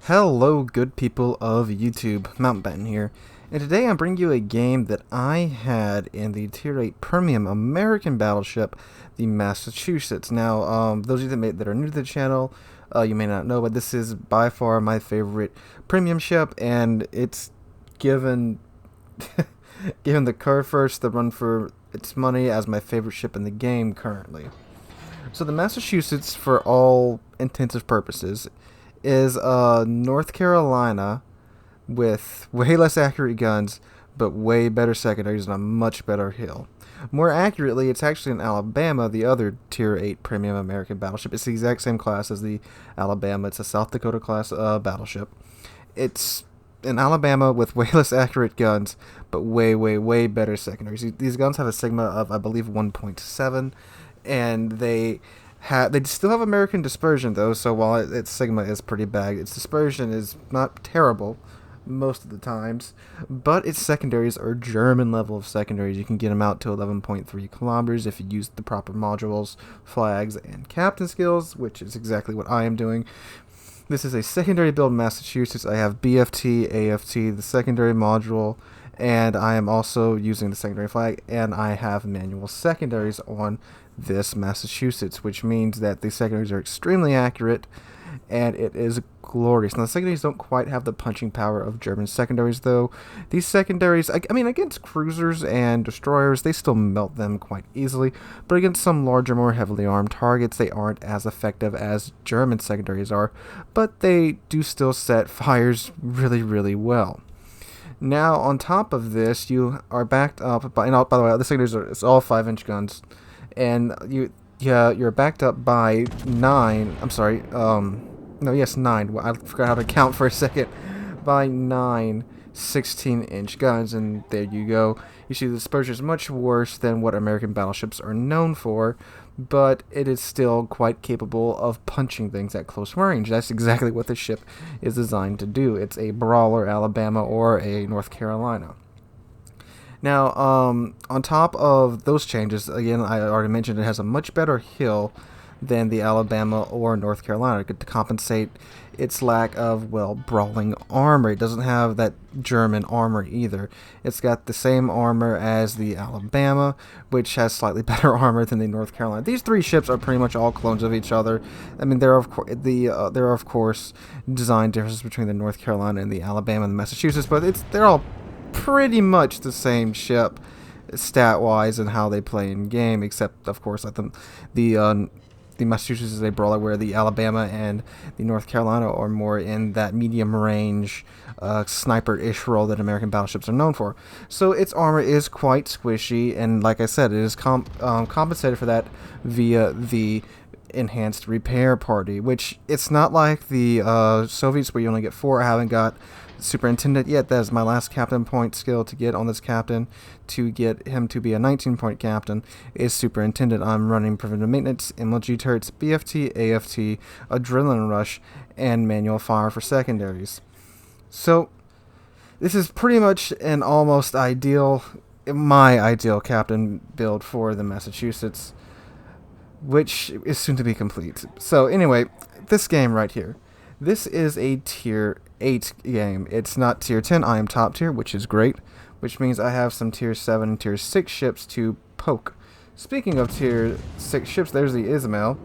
Hello, good people of YouTube. Mountbatten here, and today I'm bringing you a game that I had in the Tier 8 Premium American Battleship, the Massachusetts. Now, those of you that are new to the channel, you may not know, but this is by far my favorite premium ship, and it's given given the card first the run for its money as my favorite ship in the game currently. So the Massachusetts, for all intensive purposes, is North Carolina with way less accurate guns, but way better secondaries and a much better hill. More accurately, it's actually in Alabama, the other Tier 8 Premium American battleship. It's the exact same class as the Alabama. It's a South Dakota class battleship. It's in Alabama with way less accurate guns, but way better secondaries. These guns have a Sigma of, I believe, 1.7, and they still have American dispersion though, so while its Sigma is pretty bad, its dispersion is not terrible most of the times, but its secondaries are German level of secondaries. You can get them out to 11.3 kilometers if you use the proper modules, flags, and captain skills, which is exactly what I am doing. This is a secondary build in Massachusetts. I have BFT, AFT, the secondary module, and I am also using the secondary flag, and I have manual secondaries on this Massachusetts, which means that the secondaries are extremely accurate, and it is glorious. Now, the secondaries don't quite have the punching power of German secondaries, though. These secondaries, I mean, against cruisers and destroyers, they still melt them quite easily, but against some larger, more heavily armed targets, they aren't as effective as German secondaries are, but they do still set fires really well. Now, on top of this, you are backed up by, and by the way, the secondaries it's all 5-inch guns, and you're backed up by 9. I'm sorry. No, yes, 9. I forgot how to count for a second. By 9 16-inch guns, and there you go. You see, the dispersion is much worse than what American battleships are known for, but it is still quite capable of punching things at close range. That's exactly what the ship is designed to do. It's a brawler Alabama or a North Carolina. Now, on top of those changes, again, I already mentioned it has a much better hill than the Alabama or North Carolina to compensate its lack of, well, brawling armor. It doesn't have that German armor either. It's got the same armor as the Alabama, which has slightly better armor than the North Carolina. These three ships are pretty much all clones of each other. I mean, there are of course design differences between the North Carolina and the Alabama and the Massachusetts, but they're all pretty much the same ship stat-wise and how they play in game, except of course like the Massachusetts is a brawler, where the Alabama and the North Carolina are more in that medium range sniper-ish role that American battleships are known for. So its armor is quite squishy, and like I said, it is compensated for that via the enhanced repair party, which it's not like the Soviets where you only get 4. I haven't got Superintendent yet. That is my last captain point skill to get on this captain. To get him to be a 19-point captain is Superintendent. I'm running preventive maintenance, MLG turrets, BFT, AFT, adrenaline rush, and manual fire for secondaries. So this is pretty much an almost my ideal captain build for the Massachusetts, which is soon to be complete. So anyway, this game right here, this is a Tier 8 game. It's not Tier 10. I am top tier, which is great, which means I have some Tier 7 and Tier 6 ships to poke. Speaking of Tier 6 ships, there's the Ismail.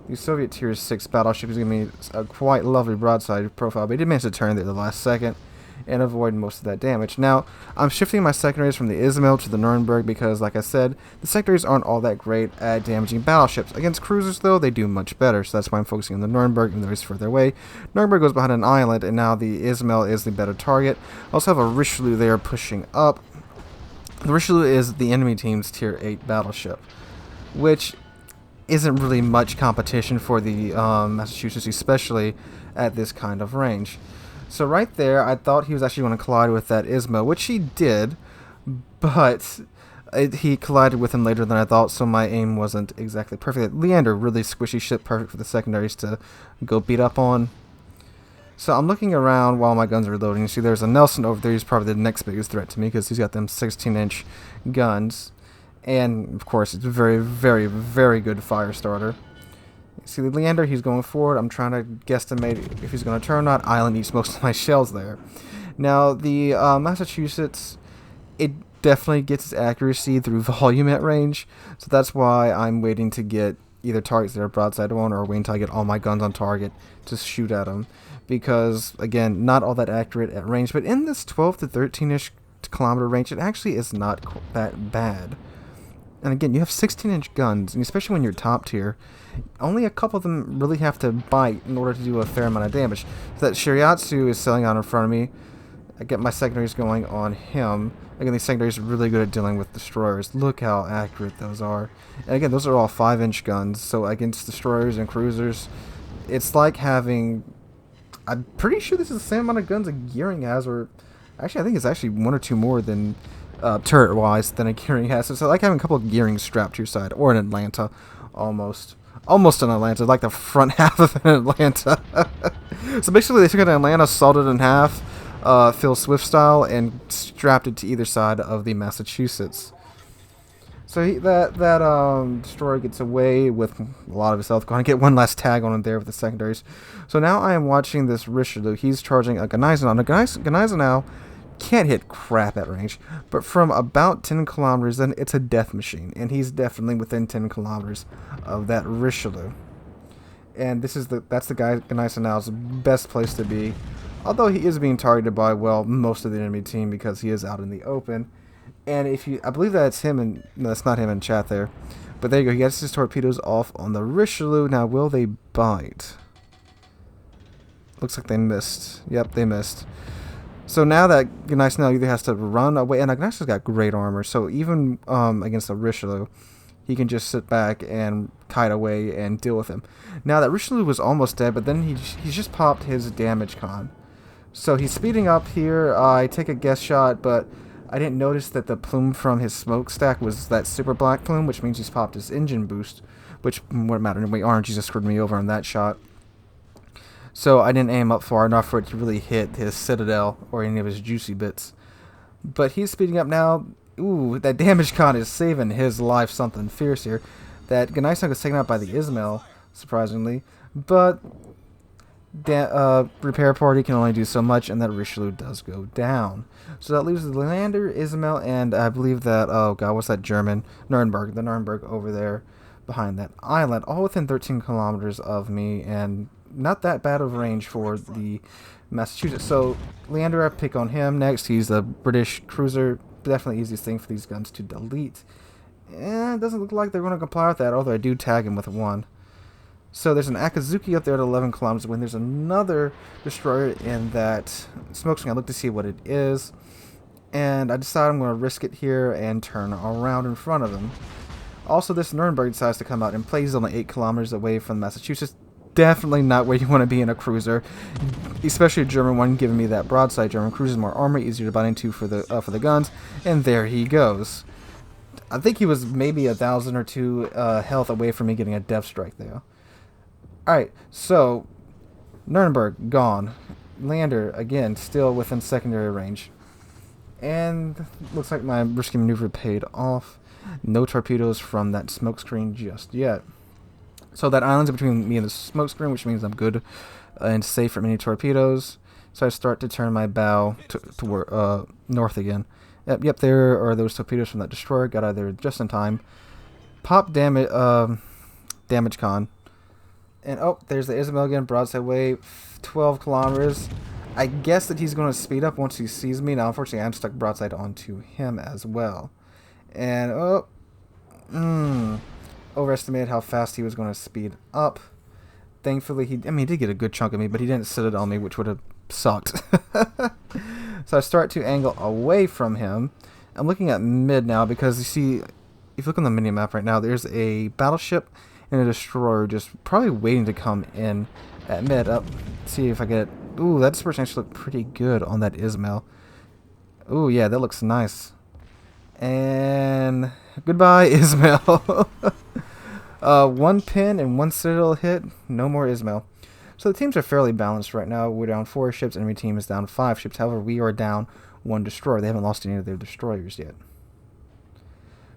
The Soviet Tier 6 battleship is giving me a quite lovely broadside profile, but he did manage to turn there at the last second and avoid most of that damage. Now, I'm shifting my secondaries from the Ismail to the Nuremberg because, like I said, the secondaries aren't all that great at damaging battleships. Against cruisers, though, they do much better, so that's why I'm focusing on the Nuremberg, even though it's further away. Nuremberg goes behind an island, and now the Ismail is the better target. I also have a Richelieu there pushing up. The Richelieu is the enemy team's Tier 8 battleship, which isn't really much competition for the Massachusetts, especially at this kind of range. So right there, I thought he was actually going to collide with that Ismail, which he did, but he collided with him later than I thought, so my aim wasn't exactly perfect. Leander, really squishy ship, perfect for the secondaries to go beat up on. So I'm looking around while my guns are reloading. You see there's a Nelson over there. He's probably the next biggest threat to me because he's got them 16-inch guns. And, of course, it's a very good fire starter. See the Leander, he's going forward. I'm trying to guesstimate if he's going to turn or not. Island eats most of my shells there. Now, the Massachusetts, it definitely gets its accuracy through volume at range. So that's why I'm waiting to get either targets that are broadside on or wait until I get all my guns on target to shoot at them. Because, again, not all that accurate at range. But in this 12 to 13-ish kilometer range, it actually is not that bad. And again, you have 16-inch guns, and especially when you're top tier, only a couple of them really have to bite in order to do a fair amount of damage. So that Shiriatsu is selling out in front of me. I get my secondaries going on him. Again, these secondaries are really good at dealing with destroyers. Look how accurate those are. And again, those are all 5-inch guns, so against destroyers and cruisers, it's like having... I'm pretty sure this is the same amount of guns a Gearing has, or... Actually, I think it's actually 1 or 2 more than... turret-wise than a Gearing has. So it's like having a couple of Gearings strapped to your side, or an Atlanta, almost an Atlanta, like the front half of an Atlanta. So basically, they took an Atlanta, sawed it in half, Phil Swift style, and strapped it to either side of the Massachusetts. So that destroyer gets away with a lot of his health. Going to get one last tag on it there with the secondaries. So now I am watching this Richelieu. He's charging a Gneisenau. Now, Gneisenau can't hit crap at range, but from about 10 kilometers, then it's a death machine, and he's definitely within 10 kilometers of that Richelieu. And that's the guy Gneisenau's best place to be, although he is being targeted by, well, most of the enemy team because he is out in the open. And I believe that's him, and no, that's not him in chat there, but there you go. He gets his torpedoes off on the Richelieu. Now, will they bite? Looks like they missed. Yep, they missed. So now that Gneisenau either has to run away, and Gneisenau's got great armor, so even against the Richelieu, he can just sit back and kite away and deal with him. Now that Richelieu was almost dead, but then he's just popped his damage con. So he's speeding up here. I take a guess shot, but I didn't notice that the plume from his smokestack was that super black plume, which means he's popped his engine boost, which wouldn't matter. Anyway, orange, he just screwed me over on that shot. So I didn't aim up far enough for it to really hit his citadel or any of his juicy bits. But he's speeding up now. Ooh, that damage con is saving his life something fierce here. That Gneisenau was taken out by the Ismail, surprisingly. But repair party can only do so much, and that Richelieu does go down. So that leaves the Leander, Ismail, and I believe that, oh god, what's that German? Nuremberg, the Nuremberg over there behind that island, all within 13 kilometers of me, and not that bad of range for the Massachusetts. So Leander, I pick on him next. He's a British cruiser. Definitely easiest thing for these guns to delete. And it doesn't look like they're going to comply with that, although I do tag him with 1. So there's an Akazuki up there at 11 kilometers when there's another destroyer in that smokescreen. I look to see what it is, and I decide I'm going to risk it here and turn around in front of him. Also, this Nuremberg decides to come out and play. He's only 8 kilometers away from Massachusetts. Definitely not where you want to be in a cruiser, especially a German one, giving me that broadside. German cruiser, more armor, easier to bite into for the guns, and there he goes. I think he was maybe 1,000 or 2 health away from me getting a death strike there. Alright, so Nuremberg gone. Leander again still within secondary range, and looks like my risky maneuver paid off. No torpedoes from that smokescreen just yet. So that island's between me and the smokescreen, which means I'm good and safe from any torpedoes. So I start to turn my bow to north again. Yep, there are those torpedoes from that destroyer. Got out of there just in time. Pop damage con. And oh, there's the Isabel again, broadside way, 12 kilometers. I guess that he's going to speed up once he sees me. Now, unfortunately, I'm stuck broadside onto him as well. And overestimated how fast he was going to speed up. Thankfully, he did get a good chunk of me, but he didn't sit it on me, which would have sucked. So I start to angle away from him. I'm looking at mid now because you see, if you look on the mini-map right now, there's a battleship and a destroyer just probably waiting to come in at mid. See if I get... Ooh, that dispersion actually looked pretty good on that Ismail. Ooh, yeah, that looks nice. And goodbye, Ismail. 1 pin and 1 citadel hit. No more Ismail. So the teams are fairly balanced right now. We're down 4 ships. Enemy team is down 5 ships. However, we are down 1 destroyer. They haven't lost any of their destroyers yet.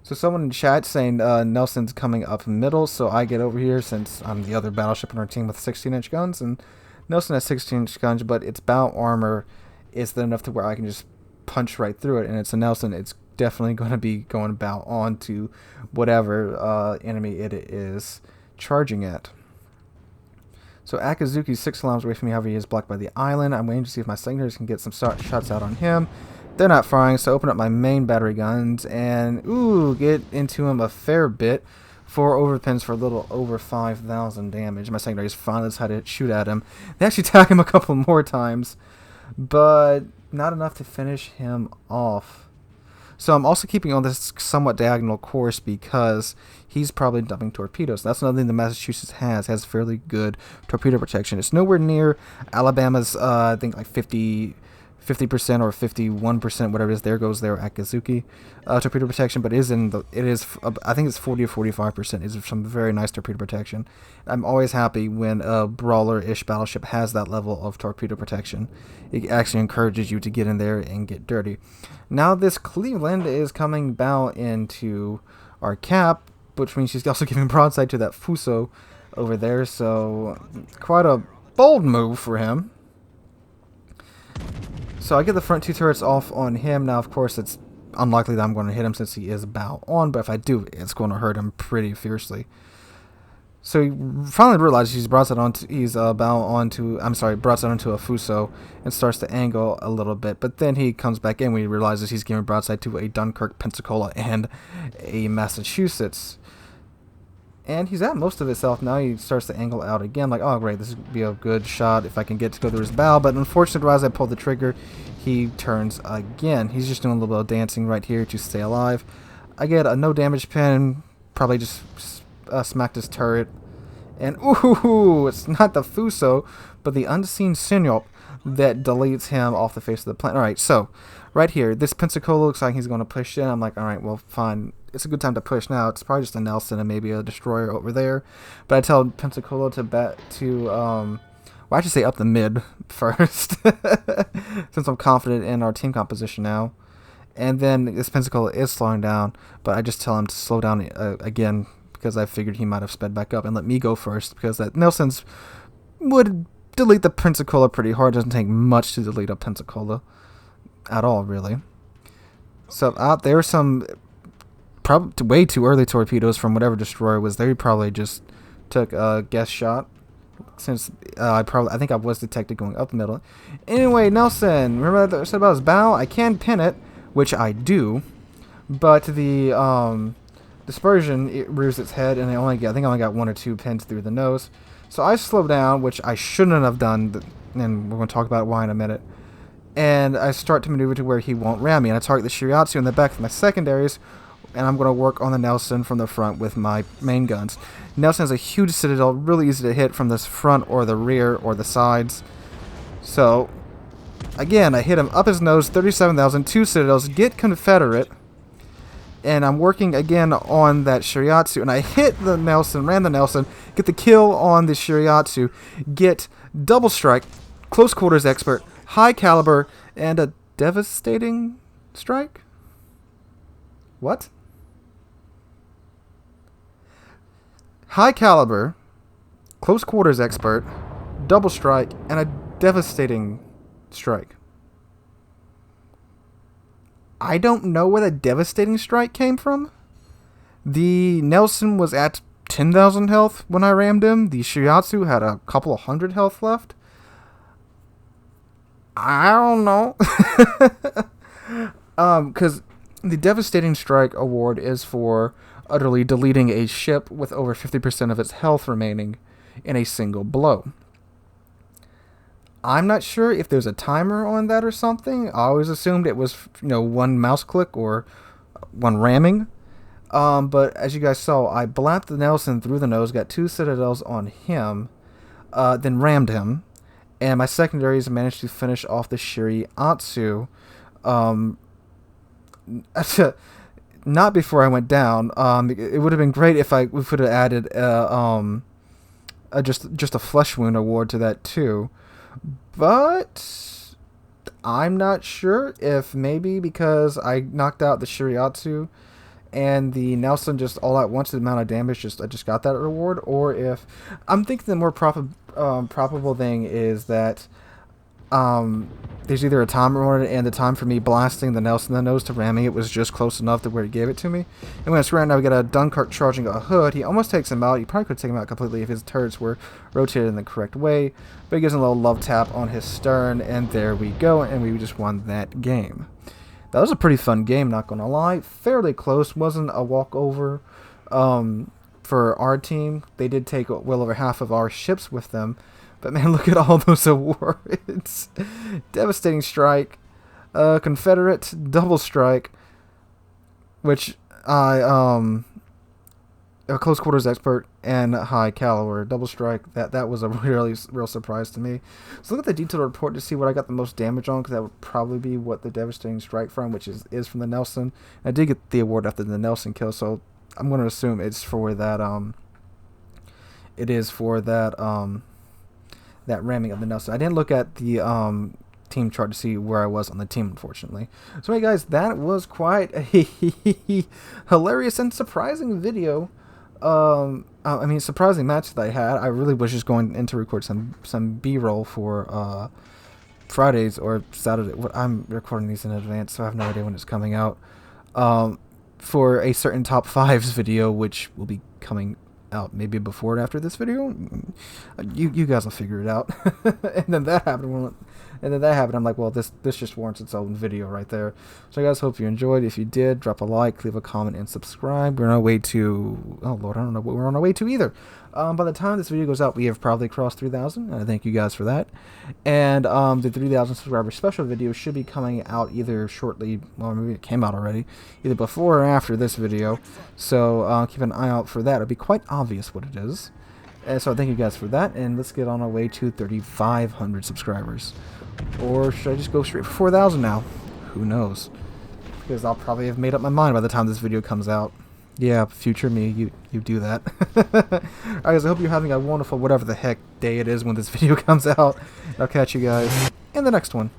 So someone in chat saying Nelson's coming up middle, so I get over here since I'm the other battleship in our team with 16-inch guns, and Nelson has 16-inch guns, but its bow armor is enough to where I can just punch right through it, and it's a Nelson. It's definitely going to be going bow on to whatever enemy it is charging at. So Akazuki's 6 kilometers away from me, however he is blocked by the island. I'm waiting to see if my secondaries can get some shots out on him. They're not firing, so I open up my main battery guns and, ooh, get into him a fair bit. 4 overpins for a little over 5,000 damage. My secondaries finally decided to shoot at him. They actually attack him a couple more times, but not enough to finish him off. So I'm also keeping on this somewhat diagonal course because he's probably dumping torpedoes. That's another thing that Massachusetts has fairly good torpedo protection. It's nowhere near Alabama's, I think, like 50% or 51%, whatever it is. There goes their Akazuki torpedo protection, but I think it's 40 or 45%. Is some very nice torpedo protection. I'm always happy when a brawler-ish battleship has that level of torpedo protection. It actually encourages you to get in there and get dirty. Now this Cleveland is coming bow into our cap, which means she's also giving broadside to that Fuso over there. So quite a bold move for him. So I get the front 2 turrets off on him. Now, of course, it's unlikely that I'm going to hit him since he is bow on, but if I do, it's going to hurt him pretty fiercely. So he finally realizes he's broadside onto a Fuso and starts to angle a little bit, but then he comes back in when he realizes he's giving broadside to a Dunkirk, Pensacola, and a Massachusetts. And he's at most of his health now. He starts to angle out again, like, oh great, this would be a good shot if I can get to go through his bow. But unfortunately, as I pull the trigger, he turns again. He's just doing a little bit of dancing right here to stay alive. I get a no damage pin, probably just smacked his turret. And ooh, it's not the Fuso, but the unseen Signop that deletes him off the face of the planet. Alright, so right here, this Pensacola looks like he's going to push in. I'm like, alright, well, fine. It's a good time to push now. It's probably just a Nelson and maybe a destroyer over there. But I tell Pensacola to I should say up the mid first, since I'm confident in our team composition now. And then this Pensacola is slowing down, but I just tell him to slow down again because I figured he might have sped back up and let me go first because that Nelson's would delete the Pensacola pretty hard. It doesn't take much to delete a Pensacola at all, really. So out there, some probably way too early torpedoes from whatever destroyer was there. He probably just took a guess shot since I think I was detected going up the middle. Anyway, Nelson, remember that I said about his bow? I can pin it, which I do, but the dispersion, it rears its head, and I think I only got 1 or 2 pins through the nose. So I slow down, which I shouldn't have done, and we're going to talk about why in a minute. And I start to maneuver to where he won't ram me, and I target the Shiratsu in the back with my secondaries, and I'm going to work on the Nelson from the front with my main guns. Nelson has a huge citadel, really easy to hit from this front or the rear or the sides. So, again, I hit him up his nose, 37,000, 2 citadels, get Confederate, and I'm working again on that Shiratsu, and I hit the Nelson, ran the Nelson, get the kill on the Shiratsu, get double strike, close quarters expert, high caliber, and a devastating strike? What? High caliber, close quarters expert, double strike, and a devastating strike. I don't know where the devastating strike came from. The Nelson was at 10,000 health when I rammed him. The Shiratsu had a couple of hundred health left. I don't know. Because the devastating strike award is for utterly deleting a ship with over 50% of its health remaining in a single blow. I'm not sure if there's a timer on that or something. I always assumed it was, one mouse click or one ramming. But as you guys saw, I blapped the Nelson through the nose, got 2 citadels on him, then rammed him, and my secondaries managed to finish off the Shiratsu. Not before I went down. It would have been great if we would have added just a flesh wound award to that too. But I'm not sure if maybe because I knocked out the Shiratsu and the Nelson just all at once, the amount of damage, I just got that reward, or if I'm thinking the more probable thing is that there's either a timer on it, and the time for me blasting the Nelson in the nose to ramming it was just close enough to where he gave it to me. And when I screw around, now we got a Dunkirk charging a hood. He almost takes him out. He probably could take him out completely if his turrets were rotated in the correct way. But he gives him a little love tap on his stern, and there we go, and we just won that game. That was a pretty fun game, not gonna lie. Fairly close. Wasn't a walkover for our team. They did take well over half of our ships with them. But man, look at all those awards. Devastating strike, Confederate, double strike, which a close quarters expert, and high caliber double strike. That was a real surprise to me. So look at the detailed report to see what I got the most damage on, because that would probably be what the devastating strike from, which is from the Nelson. I did get the award after the Nelson kill, so I'm going to assume it's for that that ramming of the Nelson. I didn't look at the team chart to see where I was on the team, unfortunately. So hey guys, that was quite a hilarious and surprising video. I mean, surprising match that I had. I really was just going in to record some B-roll for Fridays or Saturday. I'm recording these in advance, so I have no idea when it's coming out. For a certain top 5s video, which will be coming out maybe before or after this video. You guys will figure it out. And then that happened. I'm like, well, this just warrants its own video right there. So guys, hope you enjoyed. If you did, drop a like, leave a comment, and subscribe. We're on our way to, oh lord, I don't know what we're on our way to either. By the time this video goes out, we have probably crossed 3,000, and I thank you guys for that. And the 3,000 subscriber special video should be coming out either shortly, well, maybe it came out already, either before or after this video. So keep an eye out for that. It'll be quite obvious what it is. And so thank you guys for that, and let's get on our way to 3,500 subscribers. Or should I just go straight for 4,000 now? Who knows? Because I'll probably have made up my mind by the time this video comes out. Yeah, future me, you do that. Alright guys, I hope you're having a wonderful whatever the heck day it is when this video comes out. I'll catch you guys in the next one.